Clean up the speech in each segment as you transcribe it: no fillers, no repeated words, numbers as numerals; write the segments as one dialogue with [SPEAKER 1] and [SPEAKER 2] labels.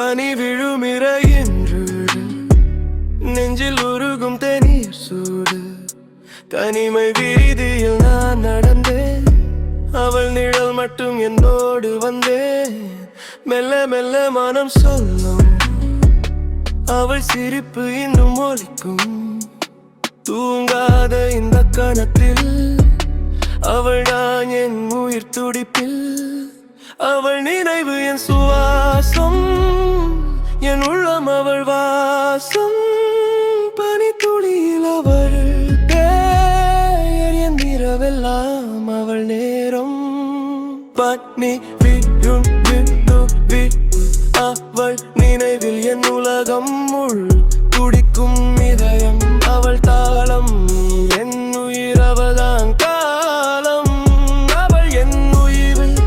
[SPEAKER 1] பனி விழும் இறையின்று நெஞ்சில் உருகும் தேநீர் சூடு. தனிமை வீதியில் நான் நடந்தேன், அவள் நிழல் மட்டும் என்னோடு வந்தேன். மெல்ல மெல்ல மனம் சொல்லும், அவள் சிரிப்பு இன்னும் ஒலிக்கும். தூங்காத இந்த கணத்தில் அவள் தான் என் உயிர் துடிப்பில். அவள் நினைவு என் சுவாசம், என் உள்ளம் அவள் வாசம். பனித்துளியில் அவள் பேர், என் இரவெல்லாம் அவள் நேரம். பனி விழும் அவள் நினைவில் என் உலகம் முள் துடிக்கும் இதயம் அவள் தாளம். என் உயிர் அவள்தான் காலம். அவள் என் உயிரில்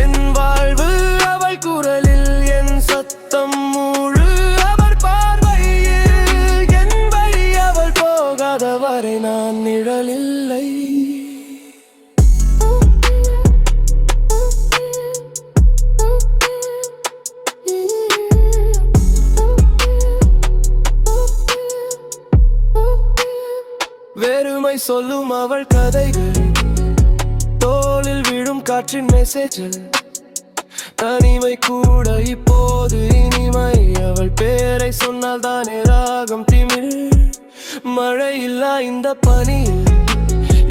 [SPEAKER 1] என் வாழ்வு, அவள் குரலில் என் சத்தம் முழு. அவள் பார்வையில் என் வழி, அவள் போகாத வரை நான் நிழலில்லை. வெறுமை சொல்லும் அவள் கதைகள், தோளில் விழும் காற்றின் மெசேஜ். தனிமை கூட இப்போது இனிமை, அவள் பேரை சொன்னால் தானே ராகம் திமிழ். மழை இல்லா இந்த பனியில்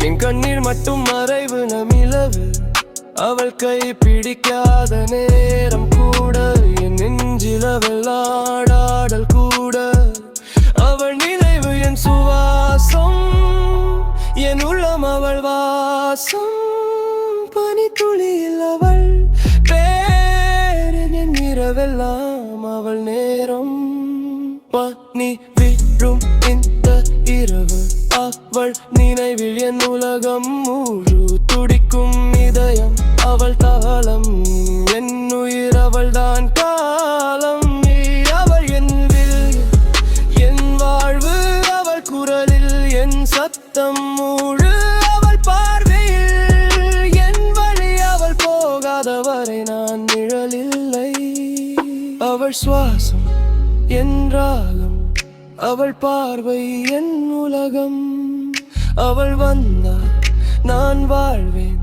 [SPEAKER 1] என் கண்ணீர் மட்டும் மறைவு நமிழவு. அவள் கை பிடிக்காத நேரம் கூட என் நெஞ்சில வெள்ளாடாடல் கூட. அவள் நினைவு என் சுவாசம், என் உள்ளம் அவள் வாசம். பனித்துளியில் அவள் பேர், என் இரவெல்லாம் அவள் நேரம். பனி விழும் இந்த இரவு அவள் நினைவில் என் உலகம் முழு துடிக்கும் இதயம் அவள் தாளம். என் உயிர் அவள் தான் காலம். அவள் என் வில் என் வாழ்வு, அவள் குரலில் என் சத்தம் முழு. அவள் பார்வையில் என் வழி, அவள் போகாத வரை நான் நிழலில்லை. அவள் சுவாசம் என் ராகம், அவள் பார்வை என் உலகம். அவள் வந்தால் நான் வாழ்வேன்,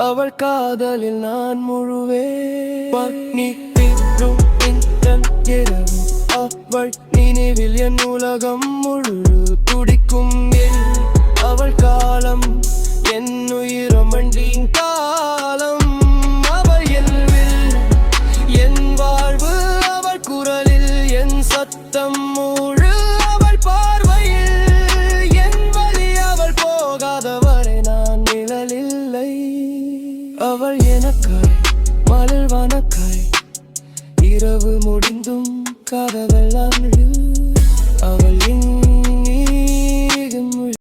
[SPEAKER 1] அவள் காதலில் நான் முழுவேன். பனி விழும் இந்த இரவு அவள் நினைவில் என் உலகம் முழு துடிக்கும் அவள் காலம். என் உயிரம் வண்டியின் காலம். அவள் என் வில் என் வாழ்வு, அவள் குரலில் என் சத்தம் முழு. அவள் பார்வையில் என் வழி, அவள் போகாத வரை நான் நிழலில்லை. அவள் எனக்காய் மலர் வனக்காய், இரவு முடிந்தும் காதவெல்லாம்